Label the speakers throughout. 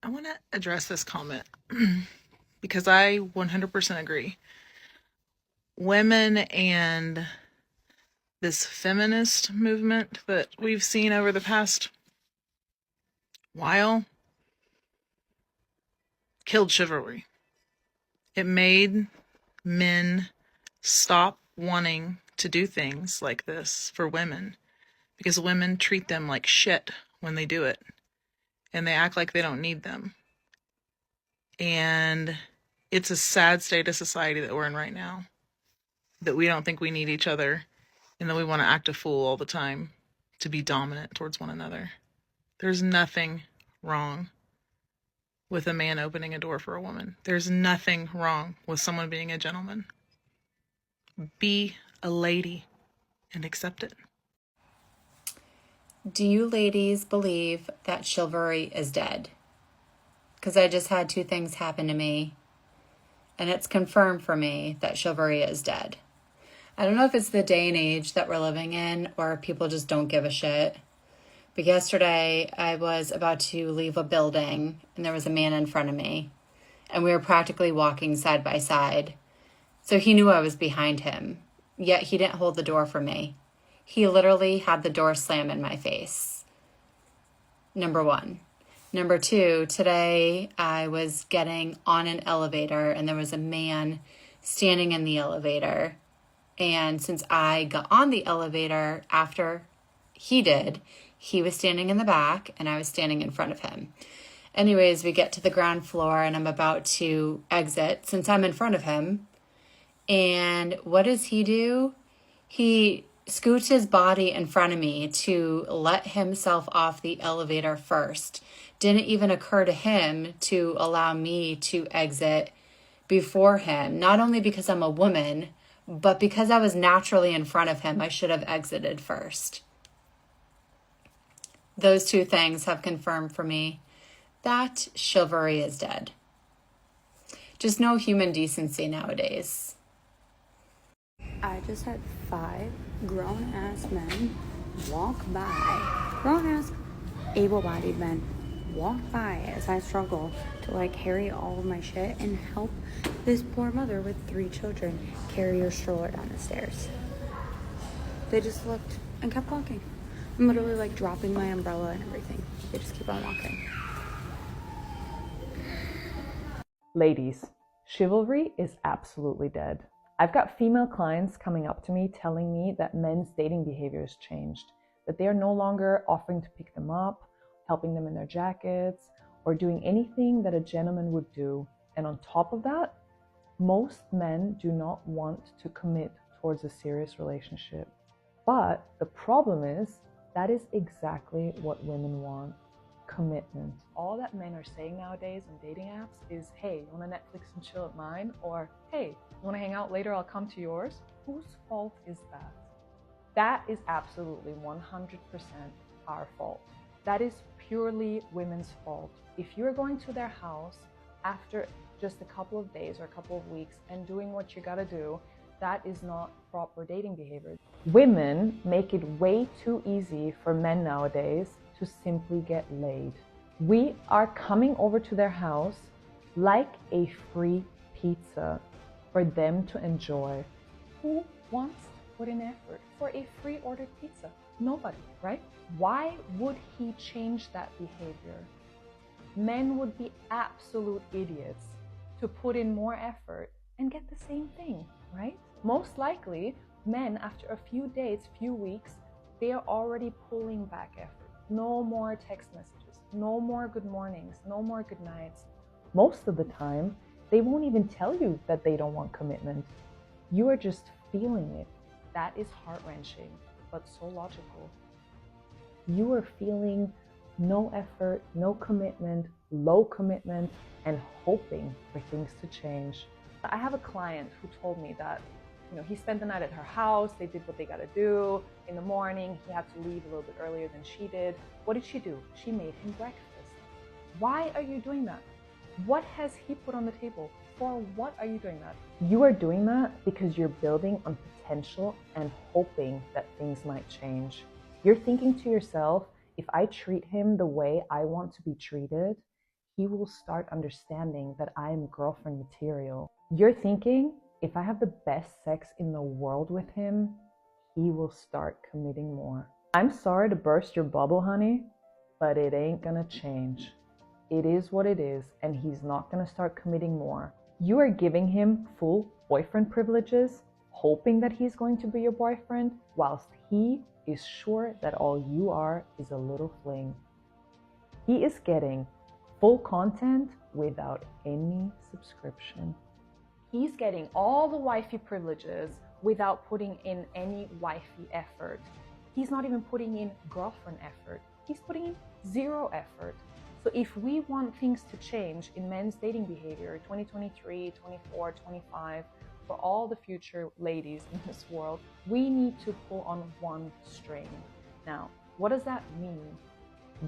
Speaker 1: I want to address this comment because I 100% agree. Women and this feminist movement that we've seen over the past while killed chivalry. It made men stop wanting to do things like this for women because women treat them like shit when they do it and they act like they don't need them. And it's a sad state of society that we're in right now, that we don't think we need each other and that we want to act a fool all the time to be dominant towards one another. There's nothing wrong with a man opening a door for a woman. There's nothing wrong with someone being a gentleman. Be a lady and accept it.
Speaker 2: Do you ladies believe that chivalry is dead? Because I just had two things happen to me, and it's confirmed for me that chivalry is dead. I don't know if it's the day and age that we're living in or people just don't give a shit. But yesterday I was about to leave a building and there was a man in front of me and we were practically walking side by side. So he knew I was behind him, yet he didn't hold the door for me. He literally had the door slam in my face. Number one. Number two, today I was getting on an elevator and there was a man standing in the elevator. And since I got on the elevator after he did, he was standing in the back and I was standing in front of him. Anyways, we get to the ground floor and I'm about to exit since I'm in front of him. And what does he do? He scoots his body in front of me to let himself off the elevator first. Didn't even occur to him to allow me to exit before him. Not only because I'm a woman, but because I was naturally in front of him, I should have exited first. Those two things have confirmed for me that chivalry is dead. Just no human decency nowadays.
Speaker 3: I just had 5 grown-ass men walk by, grown-ass able-bodied men walk by as I struggle to carry all of my shit and help this poor mother with 3 children carry her stroller down the stairs. They just looked and kept walking. I'm literally dropping my umbrella and everything. They just keep on walking.
Speaker 4: Ladies, chivalry is absolutely dead. I've got female clients coming up to me telling me that men's dating behavior has changed, that they are no longer offering to pick them up, helping them in their jackets, or doing anything that a gentleman would do. And on top of that, most men do not want to commit towards a serious relationship. But the problem is, that is exactly what women want. Commitment. All that men are saying nowadays on dating apps is, hey, you want to Netflix and chill at mine? Or, hey, you want to hang out later? I'll come to yours. Whose fault is that? That is absolutely 100% our fault. That is purely women's fault. If you're going to their house after just a couple of days or a couple of weeks and doing what you gotta do, that is not proper dating behavior. Women make it way too easy for men nowadays to simply get laid. We are coming over to their house like a free pizza for them to enjoy. Who wants to put in effort for a free ordered pizza? Nobody, right? Why would he change that behavior? Men would be absolute idiots to put in more effort and get the same thing, right? Most likely, men after a few days, few weeks, they are already pulling back effort. No more text messages, no more good mornings, no more good nights. Most of the time, they won't even tell you that they don't want commitment. You are just feeling it. That is heart-wrenching, but so logical. You are feeling no effort, no commitment, low commitment, and hoping for things to change. I have a client who told me that he spent the night at her house, they did what they gotta do. In the morning, he had to leave a little bit earlier than she did. What did she do? She made him breakfast. Why are you doing that? What has he put on the table? For what are you doing that? You are doing that because you're building on potential and hoping that things might change. You're thinking to yourself, if I treat him the way I want to be treated, he will start understanding that I am girlfriend material. You're thinking, if I have the best sex in the world with him, he will start committing more. I'm sorry to burst your bubble, honey, but it ain't gonna change. It is what it is, and he's not gonna start committing more. You are giving him full boyfriend privileges, hoping that he's going to be your boyfriend, whilst he is sure that all you are is a little fling. He is getting full content without any subscription. He's getting all the wifey privileges without putting in any wifey effort. He's not even putting in girlfriend effort. He's putting in zero effort. So if we want things to change in men's dating behavior, 2023, 24, 25, for all the future ladies in this world, we need to pull on one string. Now, what does that mean?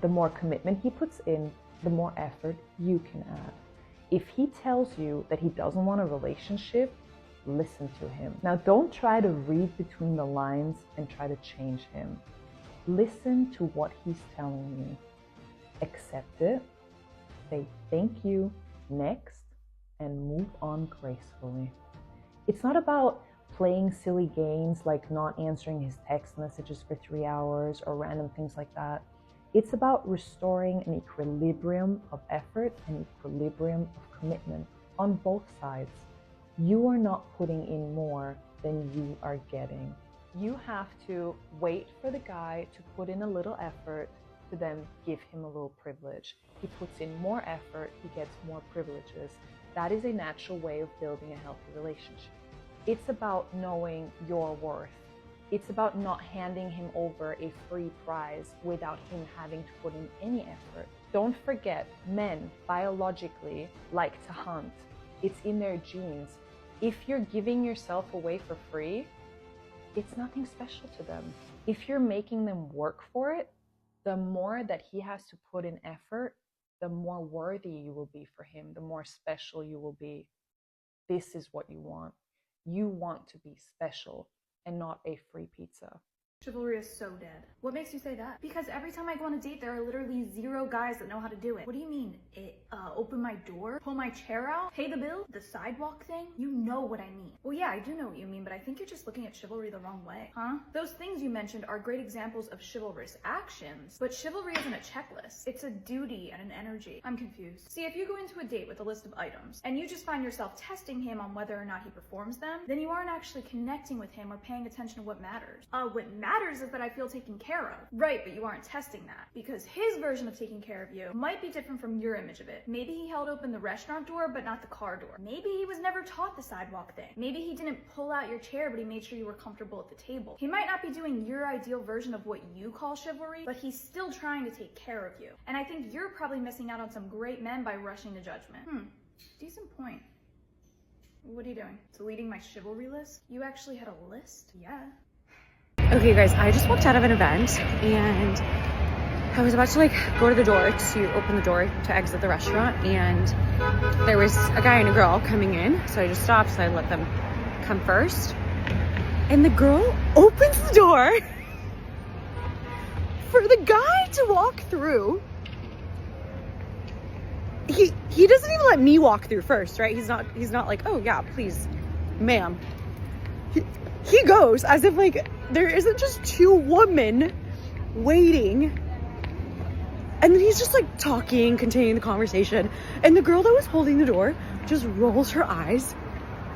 Speaker 4: The more commitment he puts in, the more effort you can add. If he tells you that he doesn't want a relationship, listen to him. Now, don't try to read between the lines and try to change him. Listen to what he's telling you. Accept it, say thank you, next, and move on gracefully. It's not about playing silly games like not answering his text messages for 3 hours or random things like that. It's about restoring an equilibrium of effort and equilibrium of commitment on both sides. You are not putting in more than you are getting. You have to wait for the guy to put in a little effort to then give him a little privilege. He puts in more effort, he gets more privileges. That is a natural way of building a healthy relationship. It's about knowing your worth. It's about not handing him over a free prize without him having to put in any effort. Don't forget, men biologically like to hunt. It's in their genes. If you're giving yourself away for free, it's nothing special to them. If you're making them work for it, the more that he has to put in effort, the more worthy you will be for him, the more special you will be. This is what you want. You want to be special and not a free pizza.
Speaker 5: Chivalry is so dead. What makes you say that? Because every time I go on a date, there are literally 0 guys that know how to do it. What do you mean? Open my door? Pull my chair out? Pay the bill? The sidewalk thing? You know what I mean. Well, yeah, I do know what you mean, but I think you're just looking at chivalry the wrong way, huh? Those things you mentioned are great examples of chivalrous actions, but chivalry isn't a checklist. It's a duty and an energy. I'm confused. See, if you go into a date with a list of items, and you just find yourself testing him on whether or not he performs them, then you aren't actually connecting with him or paying attention to what matters. What matters is that I feel taken care of. Right, but you aren't testing that, because his version of taking care of you might be different from your image of it. Maybe he held open the restaurant door, but not the car door. Maybe he was never taught the sidewalk thing. Maybe he didn't pull out your chair, but he made sure you were comfortable at the table. He might not be doing your ideal version of what you call chivalry, but he's still trying to take care of you. And I think you're probably missing out on some great men by rushing to judgment. Decent point. What are you doing? Deleting my chivalry list? You actually had a list? Yeah.
Speaker 3: Okay guys, I just walked out of an event and I was about to go to the door to open the door to exit the restaurant, and there was a guy and a girl coming in, so I just stopped, so I let them come first. And the girl opens the door for the guy to walk through. He doesn't even let me walk through first, right? He's not like, oh yeah, please, ma'am. He goes as if there isn't just 2 women waiting. And then he's just talking, continuing the conversation. And the girl that was holding the door just rolls her eyes.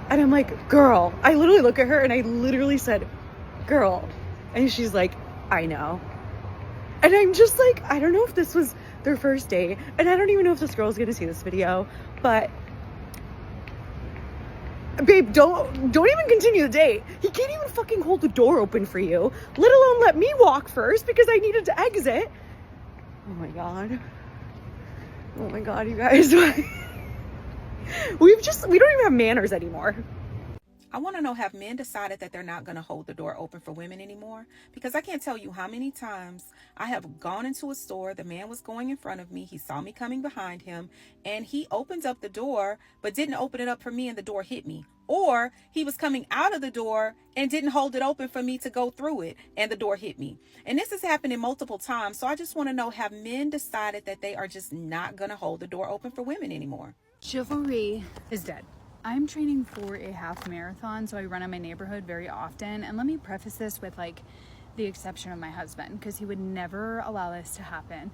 Speaker 3: And I'm like, girl. I literally look at her and I literally said, girl. And she's like, I know. And I'm just like, I don't know if this was their first date. And I don't even know if this girl's gonna see this video. But babe, don't even continue the date. He can't even fucking hold the door open for you, let alone let me walk first because I needed to exit. Oh my god. Oh my god, you guys. We don't even have manners anymore.
Speaker 6: I want to know, have men decided that they're not going to hold the door open for women anymore? Because I can't tell you how many times I have gone into a store, the man was going in front of me, he saw me coming behind him, and he opened up the door, but didn't open it up for me, and the door hit me. Or he was coming out of the door and didn't hold it open for me to go through it, and the door hit me. And this has happened multiple times, so I just want to know, have men decided that they are just not going to hold the door open for women anymore?
Speaker 7: Chivalry is dead. I'm training for a half marathon, so I run in my neighborhood very often. And let me preface this with like the exception of my husband, because he would never allow this to happen.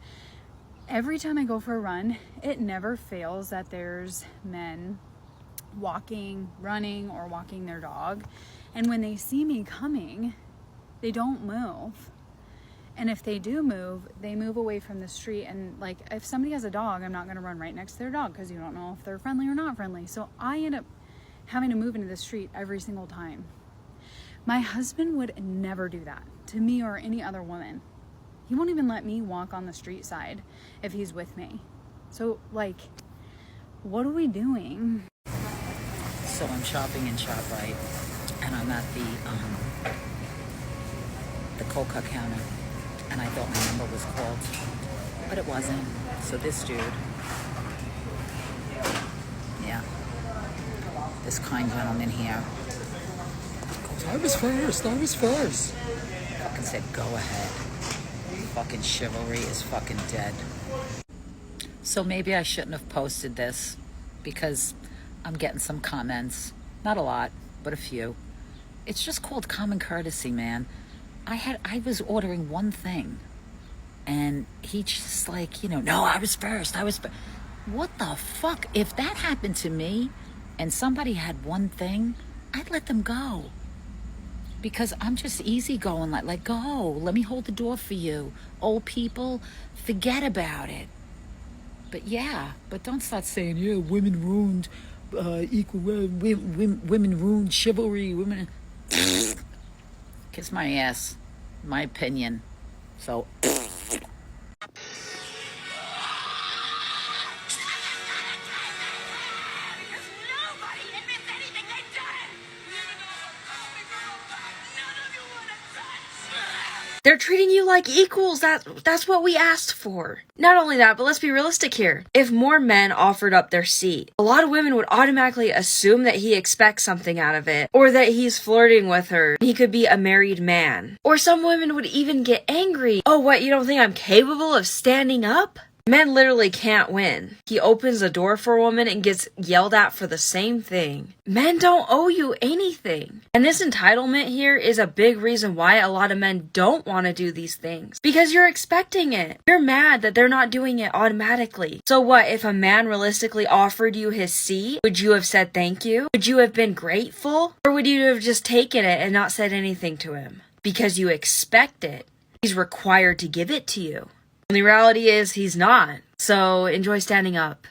Speaker 7: Every time I go for a run, it never fails that there's men walking, running, or walking their dog. And when they see me coming, they don't move. And if they do move, they move away from the street. And like, if somebody has a dog, I'm not going to run right next to their dog because you don't know if they're friendly or not friendly. So I end up having to move into the street every single time. My husband would never do that to me or any other woman. He won't even let me walk on the street side if he's with me. So like, what are we doing?
Speaker 8: So I'm shopping in ShopRite, and I'm at the coca counter, and I thought my number was called, but it wasn't. So this dude, yeah, this kind gentleman here,
Speaker 9: I was first.
Speaker 8: fucking said, go ahead. Fucking chivalry is fucking dead. So maybe I shouldn't have posted this, because I'm getting some comments. Not a lot, but a few. It's just called common courtesy, man. I was ordering one thing, and he just like, no, I was first. What the fuck? If that happened to me and somebody had one thing, I'd let them go. Because I'm just easygoing, like go, let me hold the door for you. Old people, forget about it. But don't start saying, yeah, women ruined equal, women ruined chivalry, women. Kiss my ass, my opinion. So.
Speaker 10: They're treating you like equals. That's what we asked for. Not only that, but let's be realistic here. If more men offered up their seat, a lot of women would automatically assume that he expects something out of it, or that he's flirting with her. He could be a married man. Or some women would even get angry. Oh, what, you don't think I'm capable of standing up? Men literally can't win. He opens a door for a woman and gets yelled at for the same thing. Men don't owe you anything. And this entitlement here is a big reason why a lot of men don't want to do these things. Because you're expecting it. You're mad that they're not doing it automatically. So what, if a man realistically offered you his seat, would you have said thank you? Would you have been grateful? Or would you have just taken it and not said anything to him? Because you expect it. He's required to give it to you. And the reality is he's not. So enjoy standing up.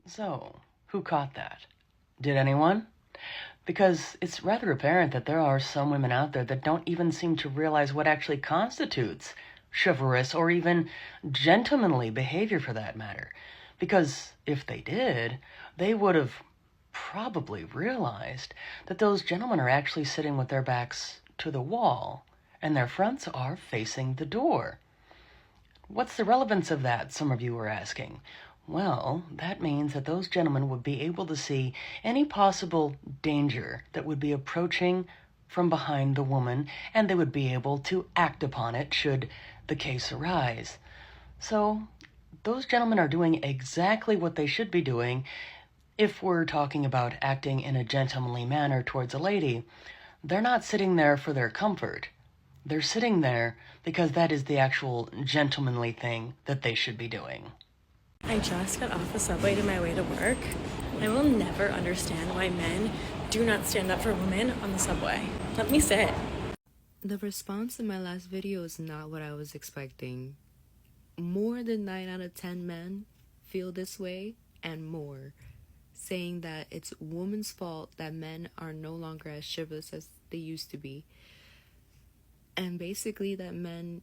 Speaker 11: So, who caught that? Did anyone? Because it's rather apparent that there are some women out there that don't even seem to realize what actually constitutes chivalrous or even gentlemanly behavior for that matter. Because if they did, they would have probably realized that those gentlemen are actually sitting with their backs to the wall and their fronts are facing the door. What's the relevance of that, some of you are asking? Well, that means that those gentlemen would be able to see any possible danger that would be approaching from behind the woman, and they would be able to act upon it should the case arise. So those gentlemen are doing exactly what they should be doing. If we're talking about acting in a gentlemanly manner towards a lady, they're not sitting there for their comfort. They're sitting there because that is the actual gentlemanly thing that they should be doing.
Speaker 12: I just got off the subway to my way to work. I will never understand why men do not stand up for women on the subway. Let me sit.
Speaker 13: The response in my last video is not what I was expecting. More than 9 out of 10 men feel this way and more, saying that it's women's fault that men are no longer as chivalrous as they used to be. And basically that men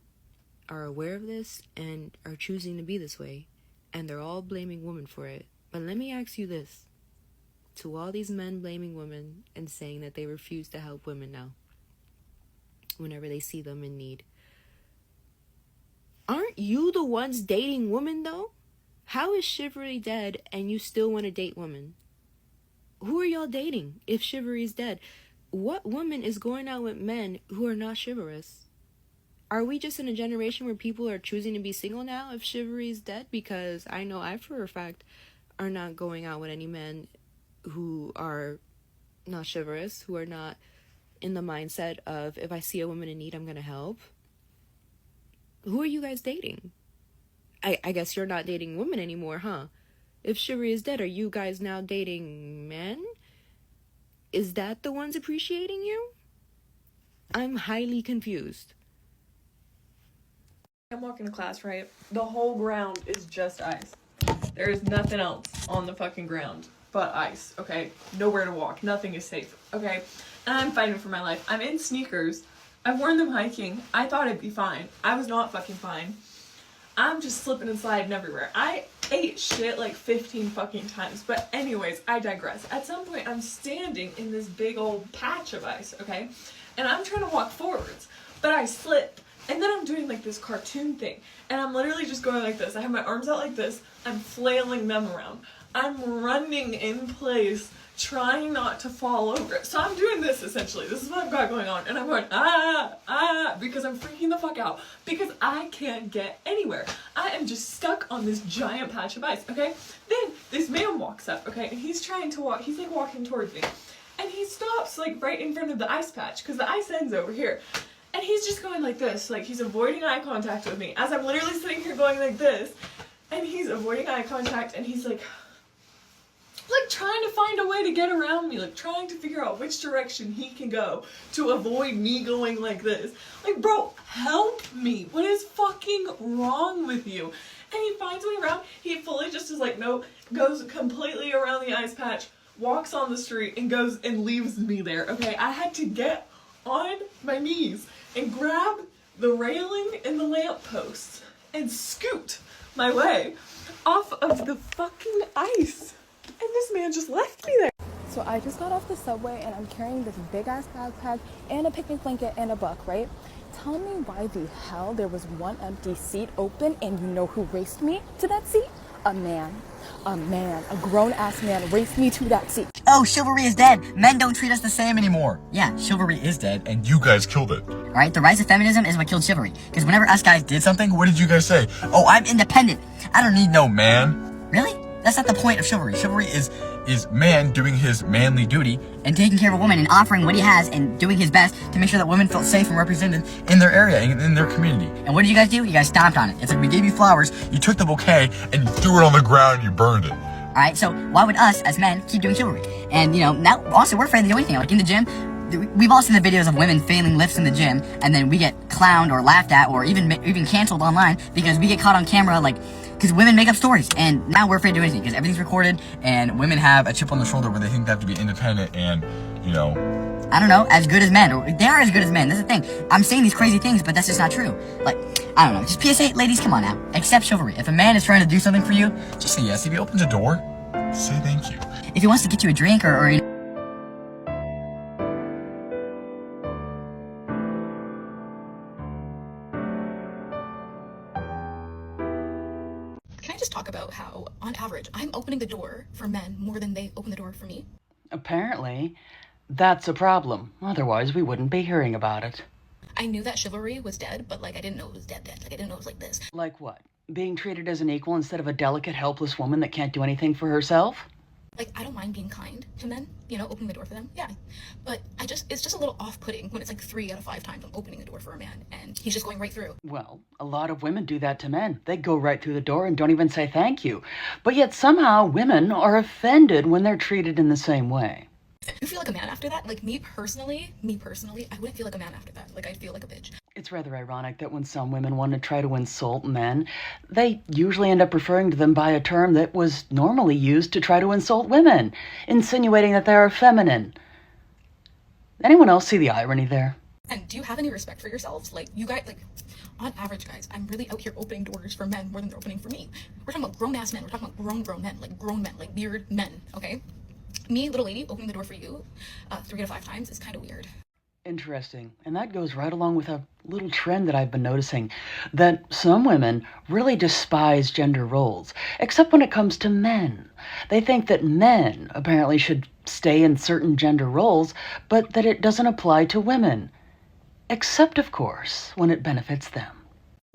Speaker 13: are aware of this and are choosing to be this way. and they're all blaming women for it. But let me ask you this. To all these men blaming women and saying that they refuse to help women now, whenever they see them in need. Aren't you the ones dating women, though? How is Chivalry dead and you still want to date women? Who are y'all dating if Chivalry is dead? What woman is going out with men who are not chivalrous? Are we just in a generation where people are choosing to be single now if Chivalry is dead? Because I know I, for a fact, are not going out with any men who are not chivalrous, who are not in the mindset of, if I see a woman in need, I'm going to help. Who are you guys dating? I guess you're not dating women anymore, huh? If Chivalry is dead, are you guys now dating men? Is that the ones appreciating you? I'm highly confused.
Speaker 14: I'm walking to class, right? The whole ground is just ice. There is nothing else on the fucking ground but ice, okay? Nowhere to walk. Nothing is safe, okay? And I'm fighting for my life. I'm in sneakers. I've worn them hiking. I thought I'd be fine. I was not fucking fine. I'm just slipping and sliding everywhere. I ate shit like 15 fucking times. But anyways, I digress. At some point, I'm standing in this big old patch of ice, okay? And I'm trying to walk forwards. But I slip. And then I'm doing like this cartoon thing. And I'm literally just going like this. I have my arms out like this. I'm flailing them around. I'm running in place, trying not to fall over. So I'm doing this essentially. This is what I've got going on. And I'm going, because I'm freaking the fuck out. Because I can't get anywhere. I am just stuck on this giant patch of ice, okay? Then this man walks up, okay? And he's trying to walk, he's like walking towards me. And he stops like right in front of the ice patch, because the ice ends over here. And he's just going like this, like he's avoiding eye contact with me. As I'm literally sitting here going like this. And he's avoiding eye contact, and he's like trying to find a way to get around me, like trying to figure out which direction he can go to avoid me going like this. Like, bro, help me. What is fucking wrong with you? And he finds me around. He fully just is like, no, goes completely around the ice patch, walks on the street, and goes and leaves me there. Okay, I had to get on my knees and grab the railing and the lamppost and scoot my way off of the fucking ice. And this man just left me there.
Speaker 5: So I just got off the subway and I'm carrying this big ass backpack and a picnic blanket and a book, right? Tell me why the hell there was one empty seat open, and you know who raced me to that seat? A man, a grown ass man raced me to that seat.
Speaker 15: Oh, chivalry is dead. Men don't treat us the same anymore. Yeah, chivalry is dead, and you guys killed it. Alright, the rise of feminism is what killed chivalry. Because whenever us guys did something, what did you guys say? Oh, I'm independent. I don't need no man. Really? That's not the point of chivalry. Chivalry is man doing his manly duty and taking care of a woman and offering what he has and doing his best to make sure that women felt safe and represented in their area and in their community. And what did you guys do? You guys stomped on it. It's like we gave you flowers, you took the bouquet, and you threw it on the ground and you burned it. Alright, so why would us, as men, keep doing chivalry? And, you know, now, also, we're afraid to do anything. Like, in the gym, we've all seen the videos of women failing lifts in the gym, and then we get clowned or laughed at or even canceled online because we get caught on camera, like, because women make up stories, and now we're afraid to do anything because everything's recorded, and women have a chip on their shoulder where they think they have to be independent and, you know, I don't know, as good as men, or they are as good as men. That's the thing. I'm saying these crazy things, but that's just not true. Like, I don't know, just PSA, ladies, come on now. Accept chivalry. If a man is trying to do something for you, just say yes. If he opens a door, say thank you. If he wants to get you a drink or you know,
Speaker 16: Can I just talk about how, on average, I'm opening the door for men more than they open the door for me?
Speaker 11: Apparently, that's a problem. Otherwise, we wouldn't be hearing about it.
Speaker 16: I knew that chivalry was dead, but, like, I didn't know it was dead. Like, I didn't know it was like this.
Speaker 11: Like what? Being treated as an equal instead of a delicate, helpless woman that can't do anything for herself?
Speaker 16: Like, I don't mind being kind to men, you know, opening the door for them, yeah. But it's just a little off-putting when it's like 3 out of 5 times I'm opening the door for a man, and he's just going right through.
Speaker 11: Well, a lot of women do that to men. They go right through the door and don't even say thank you. But yet somehow women are offended when they're treated in the same way.
Speaker 16: You feel like a man after that? Like, me personally, I wouldn't feel like a man after that. Like, I'd feel like a bitch.
Speaker 11: It's rather ironic that when some women want to try to insult men, they usually end up referring to them by a term that was normally used to try to insult women, insinuating that they are feminine. Anyone else see the irony there?
Speaker 16: And do you have any respect for yourselves? Like, you guys, like, on average, guys, I'm really out here opening doors for men more than they're opening for me. We're talking about grown-ass men. We're talking about grown men, like weird men, okay? Me, little lady, opening the door for you 3 to 5 times is kind of weird.
Speaker 11: Interesting. And that goes right along with a little trend that I've been noticing, that some women really despise gender roles, except when it comes to men. They think that men apparently should stay in certain gender roles, but that it doesn't apply to women. Except, of course, when it benefits them.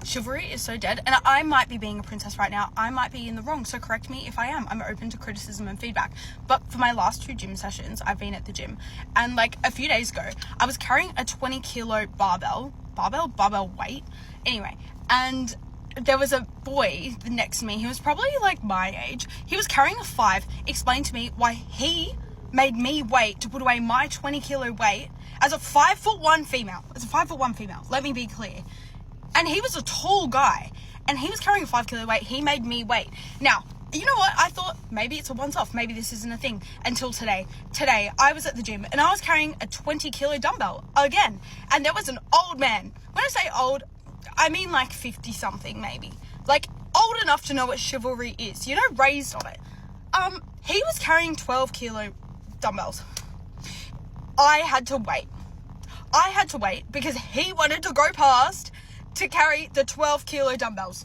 Speaker 17: Chivalry is so dead, and I might be being a princess right now. I might be in the wrong, so correct me if I am. I'm open to criticism and feedback. But for my last 2 gym sessions, I've been at the gym, and like a few days ago, I was carrying a 20-kilo barbell weight. Anyway, and there was a boy next to me. He was probably like my age. He was carrying a 5. Explained to me why he made me wait to put away my 20-kilo weight as a 5'1" female. As a 5'1" female. Let me be clear. And he was a tall guy, and he was carrying a 5-kilo weight. He made me wait. Now, you know what? I thought maybe it's a once-off. Maybe this isn't a thing until today. Today, I was at the gym, and I was carrying a 20-kilo dumbbell again. And there was an old man. When I say old, I mean like 50-something maybe. Like, old enough to know what chivalry is. You know, raised on it. He was carrying 12-kilo dumbbells. I had to wait. Because he wanted to go past to carry the 12-kilo dumbbells.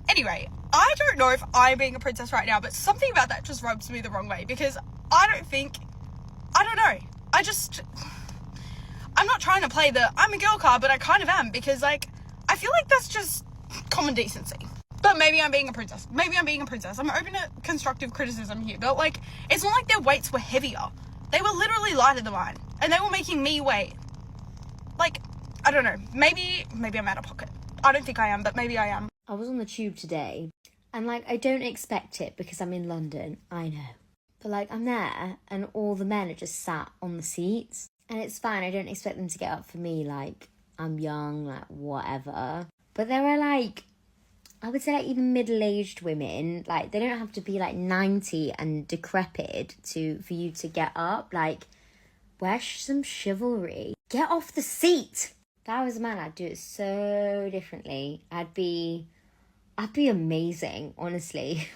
Speaker 17: Anyway, I don't know if I'm being a princess right now, but something about that just rubs me the wrong way, because I don't know. I'm not trying to play the I'm a girl card, but I kind of am, because like, I feel like that's just common decency. But maybe I'm being a princess. I'm open to constructive criticism here, but like, it's not like their weights were heavier. They were literally lighter than mine, and they were making me wait. Like, I don't know. Maybe I'm out of pocket. I don't think I am, but maybe I am.
Speaker 18: I was on the tube today, and like, I don't expect it because I'm in London, I know. But like, I'm there, and all the men are just sat on the seats, and it's fine. I don't expect them to get up for me, like, I'm young, like, whatever. But there are like, I would say like even middle-aged women, like, they don't have to be like 90 and decrepit for you to get up. Like, wear some chivalry. Get off the seat. If I was a man, I'd do it so differently. I'd be amazing, honestly.